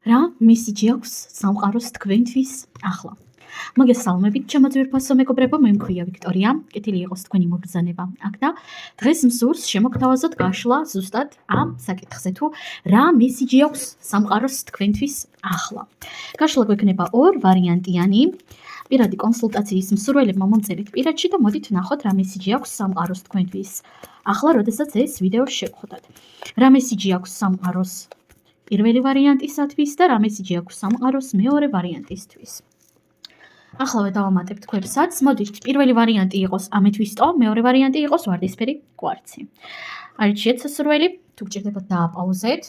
რა მესიჯი აქვს სამყაროს თქვენთვის ახლა. მოგესალმებით ჩემო ძვირფასო მეგობრებო, მე მქვია ვიქტორია, კეთილი იყოს თქვენი მობრძანება აქ და დღეს მსურს შემოგთავაზოთ გაშლა ზუსტად ამ საკითხზე, თუ რა მესიჯი აქვს სამყაროს თქვენთვის ახლა. გაშლა გვექნება ორ ვარიანტიანი, პირადი კონსულტაციის მსურველებმა მომწერეთ პირადში და მოდით ვნახოთ რა მესიჯი აქვს სამყაროს თქვენთვის ახლა, როდესაც ეს ვიდეო შეგხვდათ. რა მესიჯი აქვს სამყაროს პირველი ვარიანტისათვის და რა მესიჯი აქვს სამყაროს მეორე ვარიანტისთვის. Ახლავე დავამატებთ ქვებსაც. მოდით პირველი ვარიანტი იყოს ამეთვისტო, მეორე ვარიანტი იყოს ვარდისფერი კვარცი. არჩიეთ სასურველი, თუ გჭირდებათ დააპაუზეთ.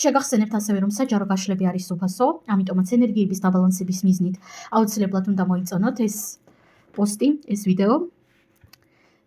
შეგახსენებთ ასევე, რომ საჯარო გაშლები არის უფასო, ამიტომაც ენერგიების დაბალანსების მიზნით აუცილებლად უნდა მოიწონოთ ეს პოსტი, ეს ვიდეო.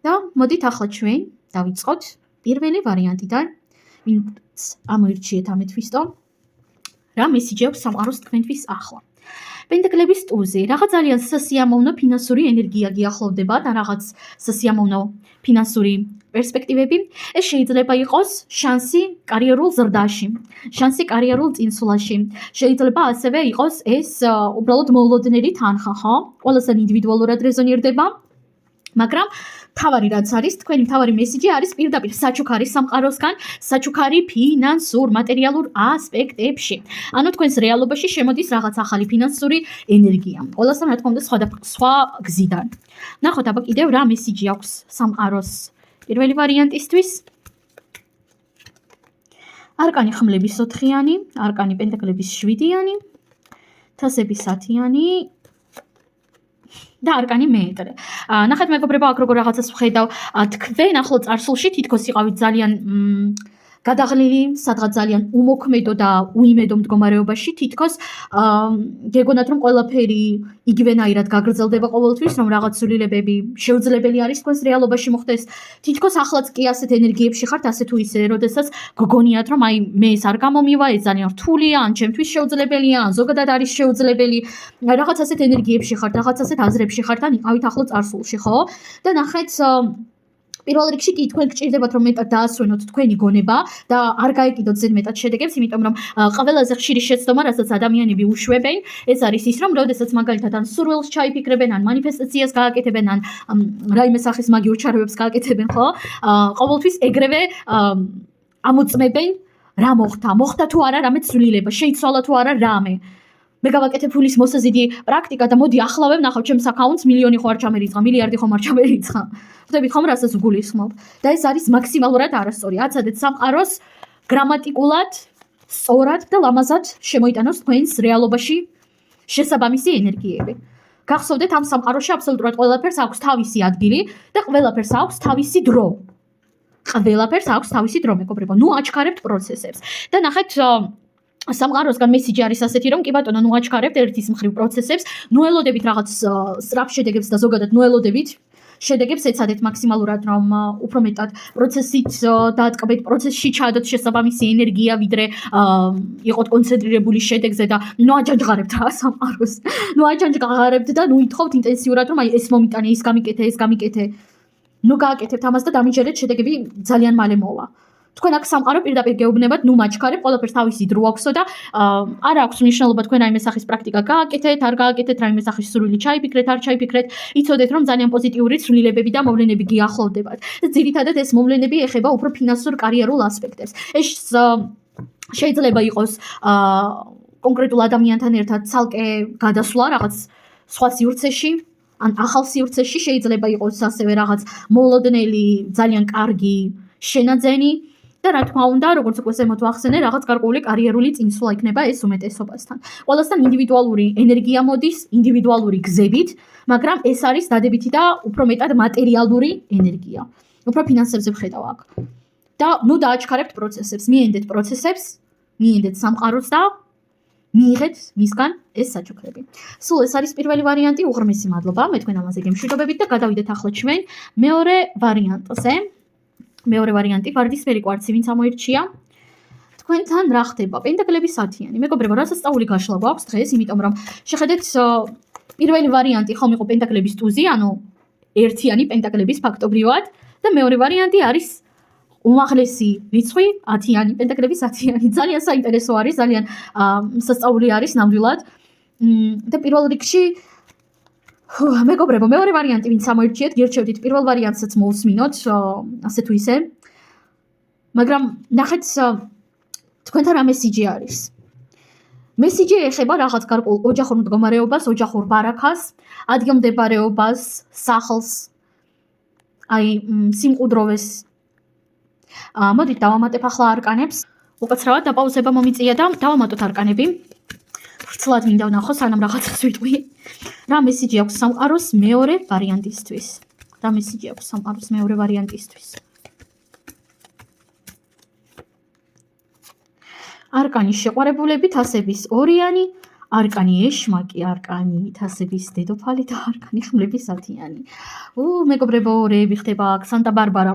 და მოდით ახლა ჩვენ დავიწყოთ პირველი ვარიანტიდან, ვინც ამოირჩიეთ ამეთვისტო. რა მესიჯი აქვს სამყაროს თქვენთვის ახლა. პენტაკლების ტუზი, რაღაც ძალიან სასიამოვნო ფინანსური ენერგია გიახლოვდება და რაღაც სასიამოვნო ფინანსური პერსპექტივები. ეს შეიძლება იყოს შანსი კარიერულ ზრდაში, შანსი კარიერულ წინსვლაში. შეიძლება ასევე იყოს ეს უბრალოდ მოულოდნელი თანხა, ხო? ყველასთან ინდივიდუალურად რეზონირდება. მაგრამ თავარი რაც არის, თქვენი თავარი მესიჯი არის პირდაპირ საჩუქარი სამყაროსგან, საჩუქარი ფინანსურ, მატერიალურ ასპექტებში. ანუ თქვენს რეალობაში შემოდის რაღაც ახალი ფინანსური ენერგია. ყველასთან რა თქმა უნდა სხვა გზიდან. ნახოთ აბა კიდევ რა მესიჯი აქვს სამყაროს პირველი ვარიანტისთვის. არკანი ხმლების 4-იანი, არკანი პენტაკლების 7-იანი, თასების 10-იანი. და არკანი მეეტრე. ნახეთ მეგობრებო, აქ როგორ რაღაცას ვხედავ, თქვენ ახლო წარსულში თითქოს იყავით ძალიან გადაღლილი, სადღაც ძალიან უმოქმედო და უიმედო მდგომარეობაში, თითქოს გეგონათ რომ ყველაფერი იგივენაირად გაგრძელდება ყოველთვის, რომ რაღაც ცვლილებები შეუძლებელი არის თქვენს რეალობაში მოხდეს. თითქოს ახლაც კი ასეთ ენერგიებში ხართ, ასე თუ ისე, როდესაც გგონიათ რომ აი მე ეს არ გამომივა, ეს ძალიან რთულია, ან ჩემთვის შეუძლებელია, ან ზოგადად არის შეუძლებელი. რაღაც ასეთ ენერგიებში ხართ, რაღაც ასეთ აზრებში ხართ, ან იყავით ახლო წარსულში, ხო? და ნახეთ პირველ რიგში კი თქვენ გჭირდებათ რომ მეტად დაასვენოთ თქვენი გონება და არ გაეკიდოთ ზედმეტად შედეგებს, იმიტომ რომ ყველაზე ხშირი შეცდომა, რასაც ადამიანები უშვებენ, ეს არის ის, რომ როდესაც მაგალითად ან სურვილს ჩაიფიქრებენ, ან მანიფესტაციას გააკეთებენ, ან რაიმე სახის მაგიურ ჩარევებს გააკეთებენ, ხო? ყოველთვის ეგრევე ამოწმებენ რა მოხდა თუ არა რამე ცვლილება, შეიცვალა თუ არა რამე. მე გავაკეთებ ფულის მოსაზიდი პრაქტიკა და მოდი ახლავე ვნახავ ჩემს აკაუნტს მილიონი ხო არ ჩამერიცხა, მილიარდი ხომ არ ჩამერიცხა. ხვდებით ხომ რასაც ვგულისხმობ? და ეს არის მაქსიმალურად არასწორი. აცადეთ სამყაროს გრამატიკულად, სწორად და ლამაზად შემოიტანოს თქვენს რეალობაში შესაბამისი ენერგიები. გახსოვდეთ, ამ სამყაროში აბსოლუტურად ყველაფერს აქვს თავისი ადგილი და ყველაფერს აქვს თავისი დრო. ყველაფერს აქვს თავისი დრო, მეგობრებო. ნუ აჩქარებთ პროცესებს. და ნახეთ სამყაროსგან მესიჯი არის ასეთი, რომ კი ბატონო, ნუ აჩქარებთ ერთის მხრივ პროცესებს, ნუ ელოდებით რაღაც სწრაფ შედეგებს და ზოგადად ნუ ელოდებით შედეგებს, ეცადეთ მაქსიმალურად რომ უფრო მეტად პროცესით დაატკბეთ, პროცესში ჩაადოთ შესაბამისი ენერგია, ვიდრე იყოთ კონცენტრირებული შედეგზე და ნუ აჯანჯღარებთ რა სამყაროს. ნუ აჯანჯღარებთ და ნუ ითხოვთ ინტენსიურად რომ აი ეს მომიტანე, ის გამიკეთე, ეს გამიკეთე. ნუ გააკეთებთ ამას და დამიჯერეთ შედეგები ძალიან მალე მოვა. თქვენ აქ სამყარო პირდაპირ გეუბნებათ, ნუ მაჩქარებ, ყველაფერს თავისი დრო აქვსო და არ აქვს მნიშვნელობა თქვენ რაიმე სახის პრაქტიკა გააკეთეთ, არ გააკეთეთ, რაიმე სახის სურვილი ჩაიფიქრეთ, არ ჩაიფიქრეთ, იცოდეთ რომ ძალიან პოზიტიური ცვლილებები და მოვლენები გიახლოვდებათ. ძირითადად ეს მოვლენები ეხება უფრო ფინანსურ კარიერულ ასპექტებს. ეს შეიძლება იყოს კონკრეტულ ადამიანთან ერთად ცალკე გადასვლა რაღაც სხვა სივრცეში, ან ახალ სივრცეში, შეიძლება იყოს ასევე რაღაც მოულოდნელი, ძალიან კარგი შენაძენი. და რა თქმა უნდა, როგორც უკვე ზემოთ ვახსენე, რაღაც გარკვეული კარიერული წინსვლა იქნება ეს უმეტესობასთან. ყველასთან ინდივიდუალური ენერგია მოდის, ინდივიდუალური გზებით, მაგრამ ეს არის დადებითი და უფრო მეტად მატერიალური ენერგია. უფრო ფინანსებზე ვხედავ აქ. და ნუ დააჩქარებთ პროცესებს, მიენდეთ პროცესებს, მიენდეთ სამყაროს და მიიღეთ მისგან ეს საჩუქრები. სულ ეს არის პირველი ვარიანტი, უღრმესი მადლობა, მე თქვენ ამაზე გემშვიდობებით და გადავიდეთ ახლა ჩვენ მეორე ვარიანტზე. მეორე ვარიანტი ვარდისფერი კვარცი, ვინც ამოირჩია. თქვენთან რა ხდება? პენტაკლების 10-იანი. მეგობრებო, რასაც სწაული გაშლა გვაქვს დღეს, იმიტომ რომ შეხედეთ პირველი ვარიანტი ხომ იყო პენტაკლების ტუზი, ანუ ერთიანი პენტაკლების ფაქტობრივად და მეორე ვარიანტი არის უმაღლესი რიცხვი 10-იანი, პენტაკლების 10-იანი. ძალიან საინტერესო არის, ძალიან სასწაული არის ნამდვილად. და პირველ რიგში მეგობრებო, მეორე ვარიანტი ვინც ამოირჩიეთ, გირჩევდით პირველ ვარიანტსაც მოусმინოთ, ასე თუ ისე. მაგრამ ნახეთ თქვენთან რა მესიჯი არის. მესიჯი ეხება რაღაც გარკვეულ ოჯახურ მდგომარეობას, ოჯახურ ბარაქას, ადგილმდებარეობას, სახლს, აი სიმყუდროვეს. მოდით დავამატებ ახლა არკანებს. უკაცრავად დაპაუზება მომიწია და დავამატოთ არკანები. ვრცლად მინდა ვნახო, სანამ რაღაცას ვიტყვი. რა მესიჯი აქვს სამყაროს მეორე ვარიანტისთვის? რა მესიჯი აქვს სამყაროს მეორე ვარიანტისთვის? არკანი შეყვარებულები, თასების ორიანი, არკანი ეშმაკი, არკანი თასების დედოფალი და არკანი ხმლების 10-იანი. მეგობრებო, რეები ხდება აქ სანტა ბარბარა.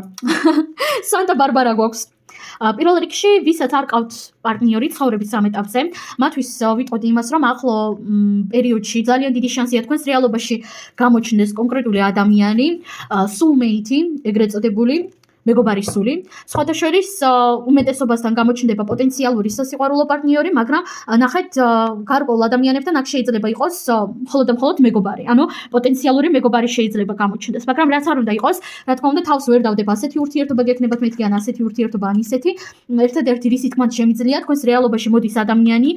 სანტა ბარბარა გვაქვს. პირველ რიგში, ვისაც არ ყავთ პარტნიორი ცხოვრების ამ ეტაპზე, მათთვის ვიტყოდი იმას, რომ ახლო პერიოდში ძალიან დიდი შანსია თქვენს რეალობაში გამოჩნდეს კონკრეტული ადამიანი, soulmate, ეგრეთ წოდებული მეგობარის სული. სხვათა შორის უმეტესობასთან გამოჩნდება პოტენციალური სასიყვარულო პარტნიორი, მაგრამ ნახეთ გარკვეულ ადამიანებთან აქ შეიძლება იყოს მხოლოდ და მხოლოდ მეგობარი. ანუ პოტენციალური მეგობარი შეიძლება გამოჩნდეს, მაგრამ რაც არ უნდა იყოს, რა თქმა უნდა, თავს ვერ დავდებ ასეთი ურთიერთობა გექნებათ მეთქი ან ასეთი ურთიერთობა ან ისეთი. ერთადერთი რისით მან შემიძლია თქვენს რეალობაში მოდის ადამიანი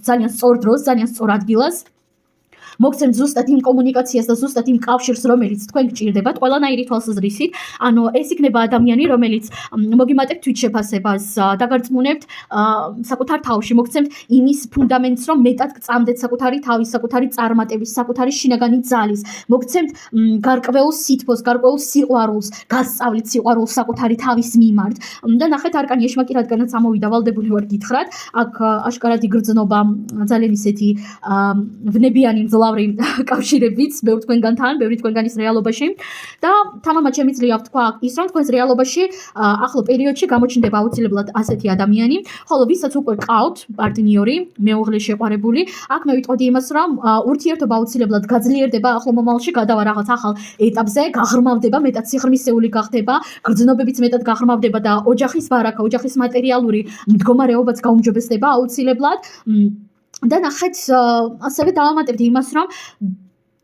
ძალიან სწორ დროს, ძალიან სწორ ადგილას. მოგცემთ ზუსტად იმ კომუნიკაციას და ზუსტად იმ კავშირს, რომელიც თქვენ გჭირდებათ, ყველანაირი თვალსაზრისით. ანუ ეს იქნება ადამიანი, რომელიც მოგიმატებთ თვითშეფასებას, დაგარწმუნებთ საკუთარ თავში, მოგცემთ იმის ფუნდამენტს, რომ მეტად გწამდეთ საკუთარი თავის, საკუთარი წარმატების, საკუთარი შინაგანი ძალის, მოგცემთ გარკვეულ სითბოს, გარკვეულ სიყვარულს, გასწავლით სიყვარულს საკუთარი თავის მიმართ. და ნახეთ არკანი ეშმაკი, რადგანაც ამოვიდა, ვალდებული ვარ გითხრათ, აქ აშკარად იგრძნობა ძალიან ისეთი ვნებიანი ლავრი კავშირებიც ბევრ თქვენგანთან, ბევრი თქვენგანის რეალობაში და თამამად შემიძლია ვთქვა ის, რომ თქვენს რეალობაში ახლო პერიოდში გამოჩნდება აუცილებლად ასეთი ადამიანი, ხოლო ვისაც უკვე ყავთ პარტნიორი, მეუღლე შეყვარებული, აქ მე ვიტყოდი იმას, რომ ურთიერთობა აუცილებლად გაძლიერდება ახლო მომავალში, გადავა რაღაც ახალ ეტაპზე, გაღრმავდება, მეტად სიღრმისეული გახდება, გრძნობებიც მეტად გაღრმავდება და ოჯახის ბარაქა, ოჯახის მატერიალური მდგომარეობაც გაუმჯობესდება აუცილებლად. და ნახეთ, ასევე დავამატებთ იმას, რომ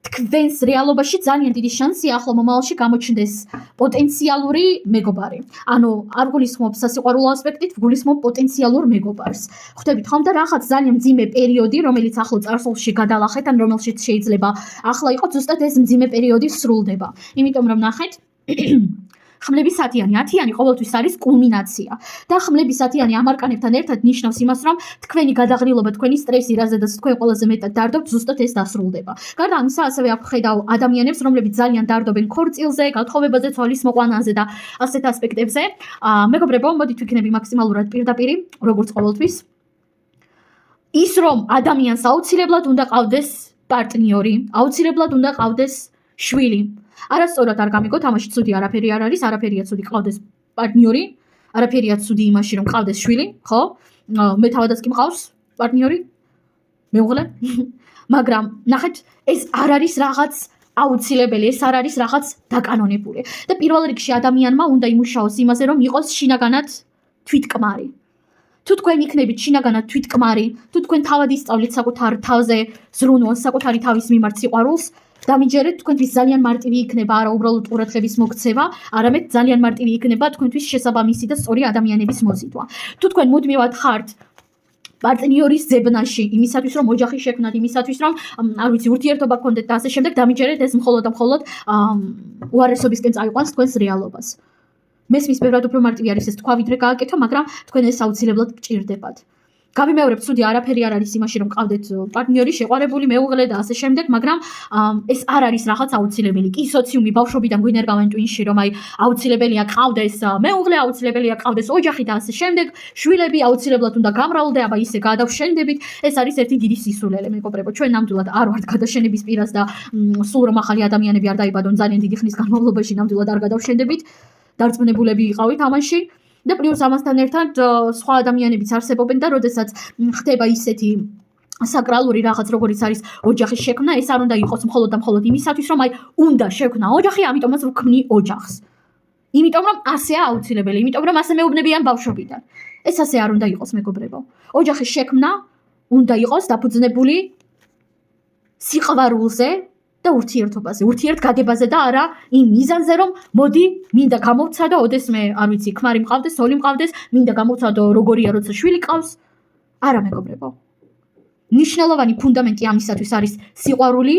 თქვენს რეალობაში ძალიან დიდი შანსია ახლო მომავალში გამოჩნდეს პოტენციალური მეგობარი. ანუ არ გულისხმობ სასიყვარულო ასპექტით, გულისხმობ პოტენციალურ მეგობარს. ხვდებით ხომ და რაღაც ძალიან მძიმე პერიოდი, რომელიც ახლო წარსულში გადალახეთ, ან რომელშიც შეიძლება ახლა იყოს, ზუსტად ეს მძიმე პერიოდი სრულდება. იმიტომ რომ ნახეთ ხმლების 10-იანი, 10-იანი ყოველთვის არის კულმინაცია და ხმლების 10-იანი ამ არკანებთან ერთად ნიშნავს იმას, რომ თქვენი გადაღრილობა, თქვენი სტრესი, რაზედაც თქვენ ყველაზე მეტად დარდობთ, ზუსტად ეს დასრულდება. გარდა ამისა, ასევე აქ ვხედავ ადამიანებს, რომლებიც ძალიან დარდობენ ქორწილზე, გათხოვებაზე, ცოლის მოყვანაზე და ასეთ ასპექტებზე. მეგობრებო, მოდით ვიქნები მაქსიმალურად პირდაპირი, როგორც ყოველთვის. ის რომ ადამიანს აუცილებლად უნდა ყავდეს პარტნიორი, აუცილებლად უნდა ყავდეს შვილი. არასწორად არ გამიგოთ, ამაში ცუდი არაფერი არ არის, არაფერია ცუდი ყავდეს პარტნიორი, არაფერია ცუდი იმაში რომ ყავდეს შვილი, ხო? მე თავადაც კი მყავს პარტნიორი, მეუღლე. მაგრამ ნახეთ, ეს არ არის რაღაც აუცილებელი, ეს არ არის რაღაც დაკანონებული. და პირველ რიგში ადამიანმა უნდა იმუშაოს იმაზე, რომ იყოს შინაგანად თვითკმარი. თუ თქვენ იქნებით შინაგანად თვითკმარი, თუ თქვენ თავად ისწავლით საკუთარ თავზე ზრუნვას, საკუთარი თავის მიმართ სიყვარულს, დამიჯერეთ, თქვენთვის ძალიან მარტივი იქნება არა უბრალოდ ყურადღების მოქცევა, არამედ ძალიან მარტივი იქნება თქვენთვის შესაბამისი და სწორი ადამიანების მოზიდვა. თუ თქვენ მუდმივად ხართ პარტნიორის ძებნაში, იმისათვის რომ ოჯახი შექმნათ, იმისათვის რომ არ ვიცი, ურთიერთობა გქონდეთ და ასე შემდეგ, დამიჯერეთ, ეს მხოლოდ და მხოლოდ უარესობისკენ წაიყვანს თქვენს რეალობას. მესმის ბევრად უფრო მარტივი არის ეს თქვა, ვიდრე გააკეთო, მაგრამ თქვენ ეს აუცილებლად გჭირდებათ. გავიმეორებ, ცუდი არაფერი არ არის იმაში, რომ ყავდეთ პარტნიორი, შეყვარებული, მეუღლე და ასე შემდეგ, მაგრამ ეს არ არის რაღაც აუცილებელი. კი სოციუმი ბავშვობიდან გვინერგავენ ტვინში, რომ აი აუცილებელია ყავდეს მეუღლე, აუცილებელია ყავდეს ოჯახი და ასე შემდეგ, შვილები აუცილებლად უნდა გამრავლდე, აბა ისე გადავშენდებით. ეს არის ერთი დიდი სისულელე, მეგობრებო. ჩვენ ნამდვილად არ ვართ გადაშენების პირას და სულ რომ ახალი ადამიანები არ დაიბადონ ძალიან დიდი ხნის განმავლობაში, ნამდვილად არ გადავშენდებით. დარწმუნებულები იყავით ამაში. და პლუს ამასთან ერთად სხვა ადამიანებიც არსებობენ და როდესაც ხდება ისეთი საკრალური რაღაც, როგორიც არის ოჯახის შექმნა, ეს არ უნდა იყოს მხოლოდ და მხოლოდ იმისათვის, რომ აი უნდა შექმნა ოჯახი, ამიტომაც ვქმნი ოჯახს. იმიტომ რომ ასეა აუცილებელი, იმიტომ რომ ასე მეუბნებიან ბავშვობიდან. ეს ასე არ უნდა იყოს, მეგობრებო. ოჯახის შექმნა უნდა იყოს დაფუძნებული სიყვარულზე და ურთიერთობაზე, ურთიერთგაგებაზე და არა იმ მიზანზე, რომ მოდი, მინდა გამოვცადო, ოდეს მე არ ვიცი, ქმარი მყავდეს, სოლი მყავდეს, მინდა გამოვცადო, როგორია, როცა შვილი ყავს. არა, მეგობრებო. ნიშნულოვანი ფუნდამენტი ამისათვის არის სიყვარული,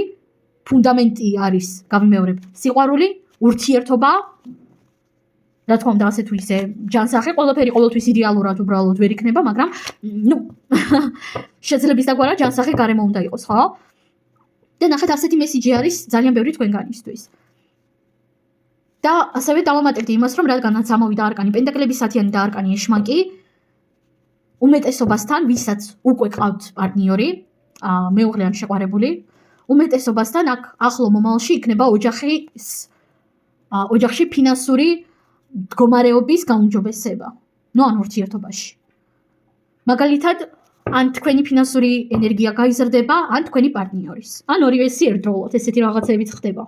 ფუნდამენტი არის, გავიმეორებ, სიყვარული, ურთიერთობა. რა თქმა უნდა, ასე თუ ისე ჯანსაღი ყველაფერი ყოველთვის იდეალურად უბრალოდ ვერ იქნება, მაგრამ შეძლების დაგვარა ჯანსაღი გარემო უნდა იყოს, ხო? და ნახეთ, ასეთი მესიჯი არის ძალიან ბევრი თქვენგანისთვის. და ასევე დავამატებდი იმას, რომ რადგანაც ამოვიდა არკანი პენტაკლების სათიანი და არკანი ეშმაკი, უმეტესობასთან, ვისაც უკვე ყავთ პარტნიორი, მეუღლე ან შეყვარებული, უმეტესობასთან აქ ახლო მომავალში იქნება ოჯახში ფინანსური მდგომარეობის გაუმჯობესება. ან ურთიერთობაში. მაგალითად, ან თქვენი ფინანსური ენერგია გაიზრდება, ან თქვენი პარტნიორის. ან ორივესი ერთდროულად ესეთი რაღაცებიც ხდება.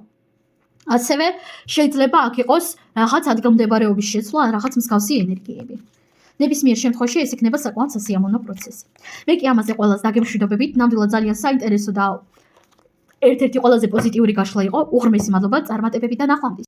ასევე შეიძლება აქ იყოს რაღაც ადგილმდებარეობის შეცვლა, რაღაც მსგავსი ენერგიები. ნებისმიერ შემთხვევაში ეს იქნება საკმაოდ სასიამოვნო პროცესი. მე კი ამაზე ყველას დაგემშვიდობებით, ნამდვილად ძალიან საინტერესო და ერთ-ერთი ყველაზე პოზიტიური გაშლა იყო. უღრმესი მადლობა წარმატებებიდან ახლამდე.